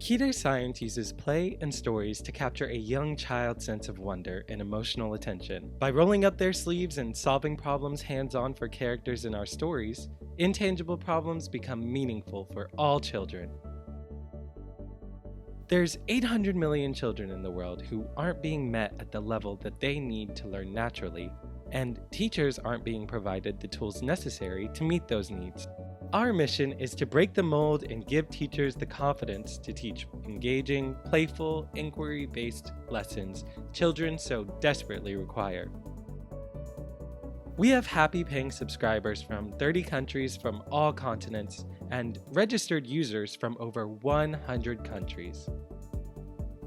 Kide Science uses play and stories to capture a young child's sense of wonder and emotional attention. By rolling up their sleeves and solving problems hands-on for characters in our stories, intangible problems become meaningful for all children. There's 800 million children in the world who aren't being met at the level that they need to learn naturally, and teachers aren't being provided the tools necessary to meet those needs. Our mission is to break the mold and give teachers the confidence to teach engaging, playful, inquiry-based lessons children so desperately require. We have happy paying subscribers from 30 countries from all continents and registered users from over 100 countries.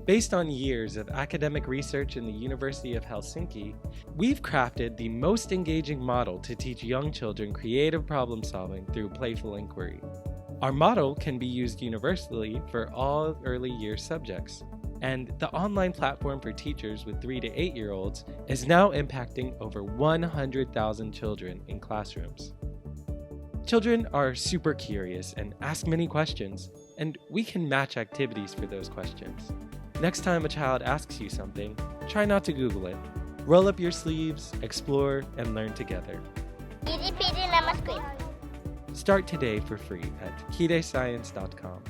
Based on years of academic research in the University of Helsinki, we've crafted the most engaging model to teach young children creative problem solving through playful inquiry. Our model can be used universally for all early year subjects, and the online platform for teachers with 3 to 8-year-olds is now impacting over 100,000 children in classrooms. Children are super curious and ask many questions, and we can match activities for those questions. Next time a child asks you something, try not to Google it. Roll up your sleeves, explore, and learn together. Itty bitty lemon squid. Start today for free at kidescience.com.